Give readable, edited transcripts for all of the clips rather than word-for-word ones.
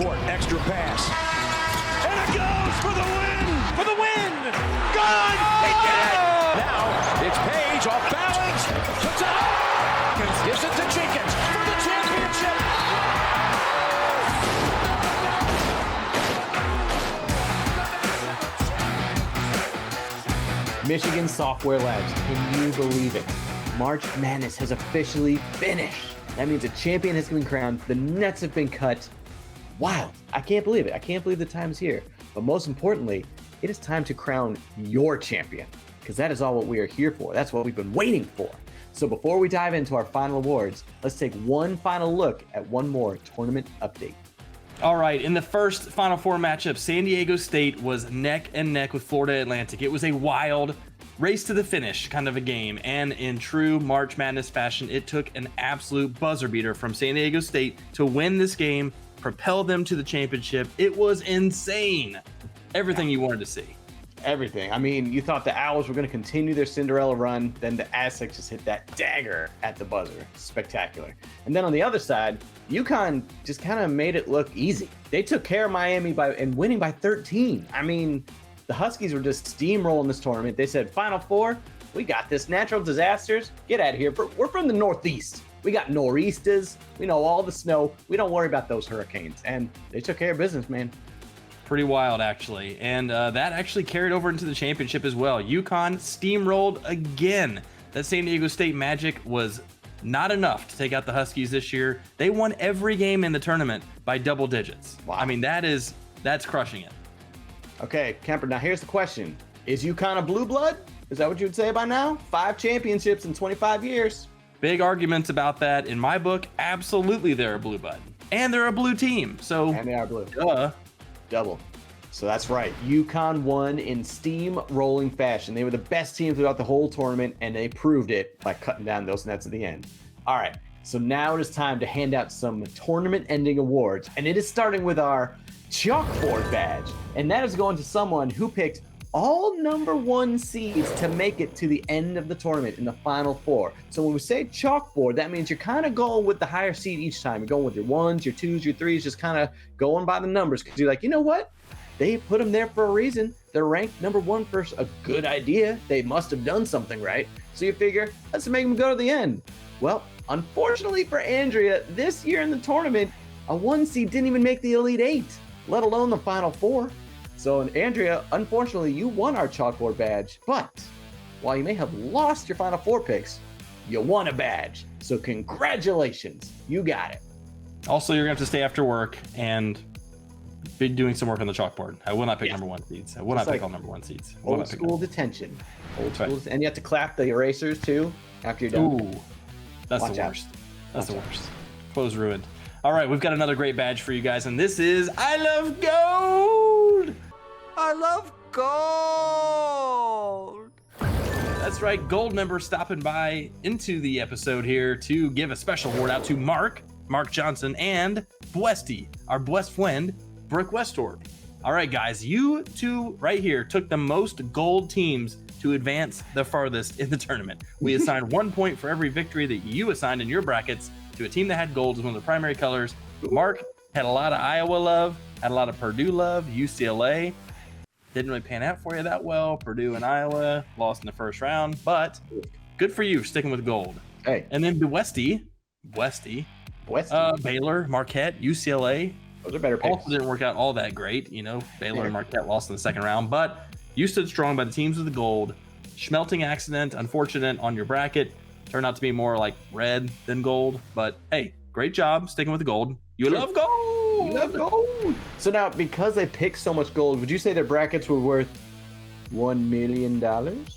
court. Extra pass. And it goes for the win! For the win! Good! They did it! Now it's Page off balance. Puts it up. Gives it to Jenkins for the championship. Michigan Software Labs, can you believe it? March Madness has officially finished. That means a champion has been crowned, the nets have been cut. Wild. I can't believe it. I can't believe the time's here. But most importantly, it is time to crown your champion, because that is all what we are here for. That's what we've been waiting for. So before we dive into our final awards, let's take one final look at one more tournament update. All right, in the first Final Four matchup, San Diego State was neck and neck with Florida Atlantic. It was a wild race to the finish kind of a game, and in true March Madness fashion, it took an absolute buzzer beater from San Diego State to win this game, propel them to the championship. It was insane. Everything you wanted to see. Everything. I mean, you thought the Owls were going to continue their Cinderella run, then the Aztecs just hit that dagger at the buzzer. Spectacular. And then on the other side, UConn just kind of made it look easy. They took care of Miami and winning by 13. I mean, the Huskies were just steamrolling this tournament. They said, Final Four, we got this. Natural disasters, get out of here. We're from the Northeast. We got nor'easters. We know all the snow. We don't worry about those hurricanes. And they took care of business, man. Pretty wild, actually. And that actually carried over into the championship as well. UConn steamrolled again. That San Diego State magic was not enough to take out the Huskies this year. They won every game in the tournament by double digits. Wow. I mean, that's crushing it. Okay, Kemper, now here's the question. Is UConn a blue blood? Is that what you would say by now? 5 championships in 25 years. Big arguments about that. In my book, absolutely they're a blue blood. And they're a blue team. So, And they are blue. duh. Double. So that's right. UConn won in steam-rolling fashion. They were the best team throughout the whole tournament, and they proved it by cutting down those nets at the end. All right, so now it is time to hand out some tournament-ending awards, and it is starting with our chalkboard badge, and that is going to someone who picked all number 1 seeds to make it to the end of the tournament in the Final Four. So when we say chalkboard, that means you're kind of going with the higher seed each time. You're going with your 1s, your 2s, your 3s, just kind of going by the numbers, because you're like, you know what? They put them there for a reason. They're ranked number 1 for a good idea. They must have done something right. So you figure, let's make them go to the end. Well, unfortunately for Andrea, this year in the tournament, a 1 seed didn't even make the Elite 8, let alone the Final Four. So, Andrea, unfortunately, you won our chalkboard badge, but while you may have lost your Final Four picks, you won a badge. So, congratulations. You got it. Also, you're going to have to stay after work and be doing some work on the chalkboard. I will not pick number 1 seeds. I will not pick all number 1 seeds. Old school detention. Old school. And you have to clap the erasers, too, after you're done. Ooh, that's the worst. That's the worst. Clothes ruined. All right, we've got another great badge for you guys, and this is I Love Gold! I love gold. That's right, gold members stopping by into the episode here to give a special award out to Mark Johnson, and Buesti, our best friend, Brooke Westorp. All right, guys, you two right here took the most gold teams to advance the farthest in the tournament. We assigned 1 point for every victory that you assigned in your brackets to a team that had gold as one of the primary colors. Mark had a lot of Iowa love, had a lot of Purdue love, UCLA. Didn't really pan out for you that well. Purdue and Iowa lost in the first round, but good for you sticking with gold. Hey. And then Buesti, Baylor, Marquette, UCLA. Those are better picks. Also didn't work out all that great. You know, Baylor and Marquette lost in the second round, but you stood strong by the teams with the gold. Schmelting accident, unfortunate on your bracket. Turned out to be more like red than gold, but hey, great job sticking with the gold. You love gold. You love gold. So now, because they picked so much gold, would you say their brackets were worth $1 million? $1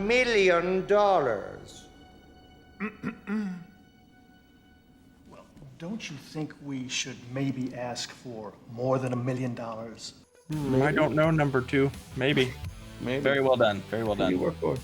million. Well, don't you think we should maybe ask for more than $1 million? I don't know, number 2. Maybe. Very well done. Very well done. You work for it.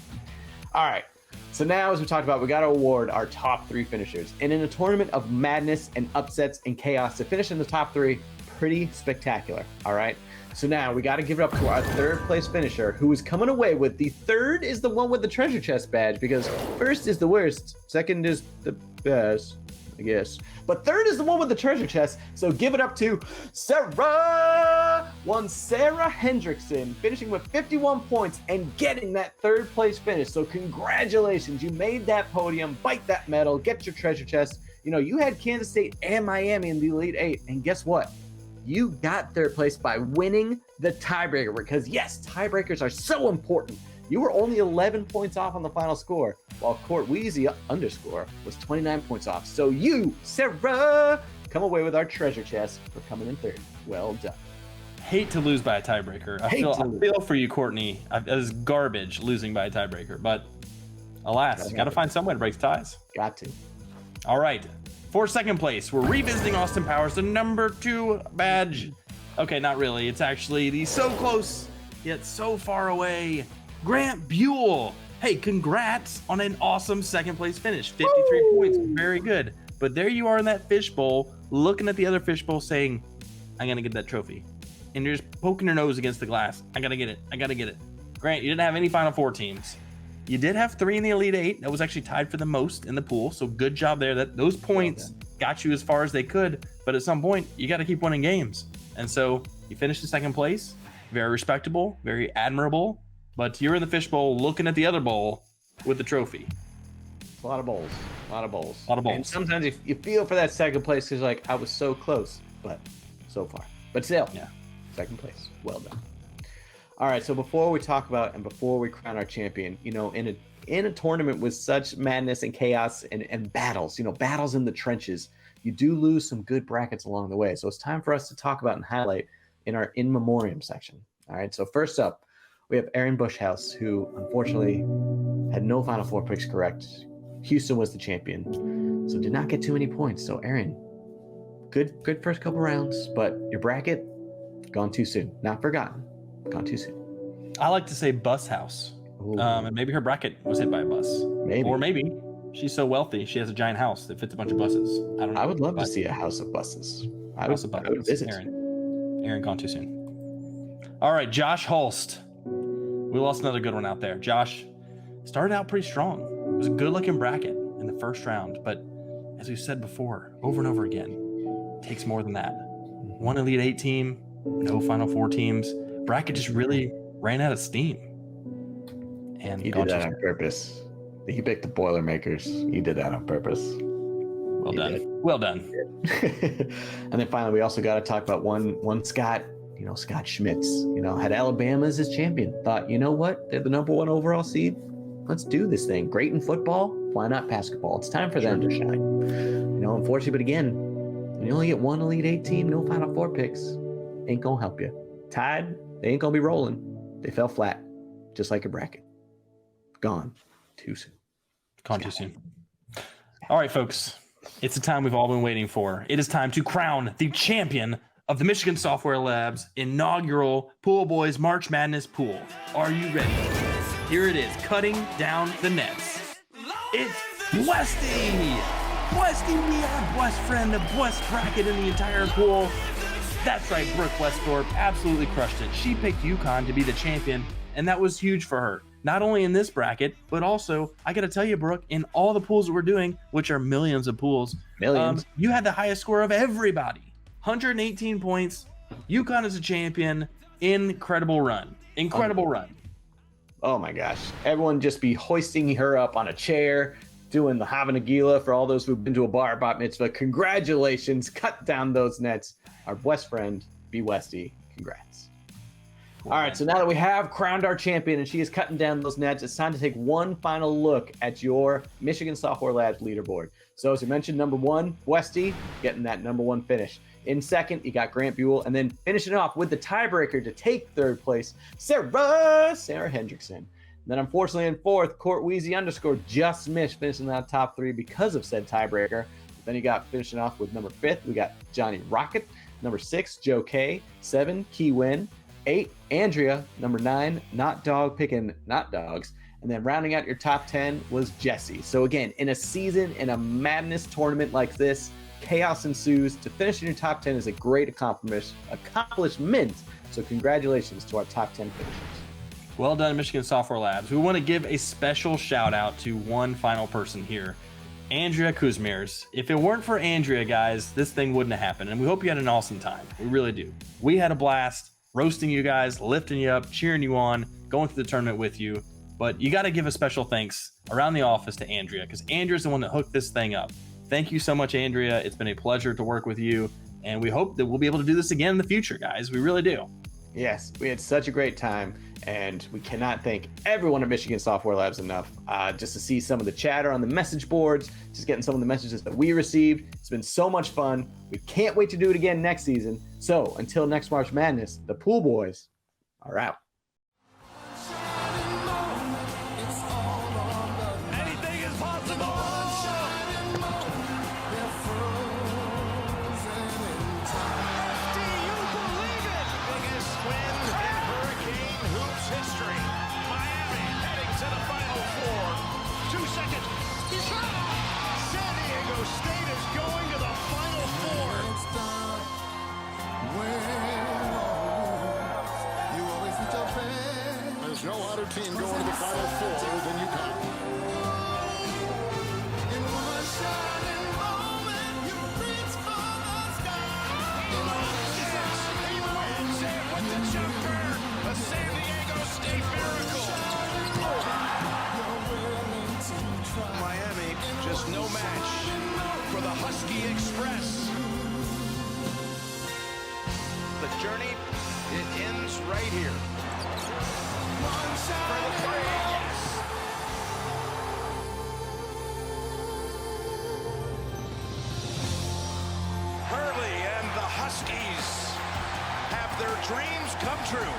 All right. So now, as we talked about, we got to award our top 3 finishers. And in a tournament of madness and upsets and chaos, to finish in the top 3, pretty spectacular. All right. So now we got to give it up to our 3rd place finisher, who is coming away with the 3rd is the one with the treasure chest badge, because 1st is the worst, 2nd is the best, I guess. But third is the one with the treasure chest. So give it up to Sarah. Sarah Hendrickson, finishing with 51 points and getting that third place finish. So congratulations. You made that podium, bite that medal, get your treasure chest. You know, you had Kansas State and Miami in the Elite Eight. And guess what? You got third place by winning the tiebreaker, because yes, tiebreakers are so important. You were only 11 points off on the final score, while Court Wheezy underscore was 29 points off. So you, Sarah, come away with our treasure chest for coming in third. Well done. Hate to lose by a tiebreaker. I feel for you, Courtney. It was garbage losing by a tiebreaker, but alas, got to find some way to break ties. Got to. All right. For second place, we're revisiting Austin Powers, the number 2 badge. Okay, not really. It's actually the so close, yet so far away Grant Buell. Hey, congrats on an awesome second place finish. 53 points, very good. But there you are in that fishbowl, looking at the other fishbowl saying, I'm gonna get that trophy. And you're just poking your nose against the glass. I gotta get it, I gotta get it. Grant, you didn't have any Final Four teams. You did have 3 in the Elite Eight. That was actually tied for the most in the pool. So good job there. Those points got you as far as they could. But at some point, you got to keep winning games. And so you finished in second place. Very respectable, very admirable. But you're in the fishbowl looking at the other bowl with the trophy. A lot of bowls. A lot of bowls. A lot of bowls. And sometimes you feel for that second place because like I was so close, but so far. But still, second place. Well done. All right, so before we talk about and before we crown our champion, you know, in a tournament with such madness and chaos and battles, you know, battles in the trenches, you do lose some good brackets along the way. So it's time for us to talk about and highlight in our in memoriam section. All right, so first up, we have Aaron Bushhouse, who unfortunately had no Final Four picks correct. Houston was the champion, so did not get too many points. So Aaron, good first couple rounds, but your bracket gone too soon. Not forgotten. Gone too soon. I like to say bus house. And maybe her bracket was hit by a bus. Maybe. Or maybe she's so wealthy she has a giant house that fits a bunch of buses. I don't know. I would love to see a house of buses. I would visit. Aaron gone too soon. All right, Josh Holst. We lost another good one out there. Josh started out pretty strong. It was a good looking bracket in the first round, but as we've said before, over and over again, it takes more than that. One Elite Eight team, no Final Four teams. Bracket just really ran out of steam. And he did that on purpose. He picked the Boilermakers. He did that on purpose. Well done. Well done. And then finally, we also got to talk about one Scott. You know, Scott Schmitz. You know, had Alabama as his champion. Thought, you know what? They're the number 1 overall seed. Let's do this thing. Great in football. Why not basketball? It's time for them to shine. You know, unfortunately, but again, when you only get one Elite Eight team, no Final Four picks, ain't gonna help you. Tide, they ain't gonna be rolling. They fell flat, just like a bracket. Gone too soon. Gone too soon. All right, folks. It's the time we've all been waiting for. It is time to crown the champion of the Michigan Software Labs inaugural Pool Boys March Madness Pool. Are you ready? Here it is, cutting down the nets. It's Westy! Westy, we are best friend, the best bracket in the entire pool. That's right, Brooke Westhorpe absolutely crushed it. She picked UConn to be the champion, and that was huge for her. Not only in this bracket, but also, I got to tell you, Brooke, in all the pools that we're doing, which are millions of pools, you had the highest score of everybody. 118 points. UConn is a champion. Incredible run. Incredible run. Oh my gosh. Everyone just be hoisting her up on a chair, doing the Hava Nagila for all those who've been to a bar bat mitzvah. Congratulations. Cut down those nets. Our best friend, B. Westy. Congrats. All right, so now that we have crowned our champion and she is cutting down those nets, it's time to take one final look at your Michigan Software Labs leaderboard. So as we mentioned, number 1, Westy, getting that number 1 finish. In second, you got Grant Buell, and then finishing off with the tiebreaker to take third place, Sarah Hendrickson. And then unfortunately in fourth, Court Wheezy underscore just missed finishing that top 3 because of said tiebreaker. Then you got finishing off with number 5, we got Johnny Rocket. Number 6, Joe K. 7, Key Win. 8, Andrea. Number 9, Not Dog picking Not Dogs. And then rounding out your top 10 was Jesse. So again, in a season, in a madness tournament like this, chaos ensues. To finish in your top 10 is a great accomplishment. So congratulations to our top 10 finishers. Well done, Michigan Software Labs. We want to give a special shout out to one final person here. Andrea Kuzmiers. If it weren't for Andrea, guys, this thing wouldn't have happened. And we hope you had an awesome time. We really do. We had a blast roasting you guys, lifting you up, cheering you on, going through the tournament with you. But you got to give a special thanks around the office to Andrea, because Andrea's the one that hooked this thing up. Thank you so much, Andrea. It's been a pleasure to work with you. And we hope that we'll be able to do this again in the future, guys. We really do. Yes, we had such a great time, and we cannot thank everyone at Michigan Software Labs enough. Just to see some of the chatter on the message boards, just getting some of the messages that we received. It's been so much fun. We can't wait to do it again next season. So until next March Madness, the Pool Boys are out. Anything is possible. Do you believe it? Biggest win in Hurricane Hoops history. Miami heading to the Final Four. 2 seconds. San Diego State is going to the Final Four. There's no other team going to the Final Four than UConn. He wins it with the jumper. A San Diego State miracle. Miami, just no match for the Husky Express. The journey, it ends right here. For the three, yes. Hurley and the Huskies have their dreams come true.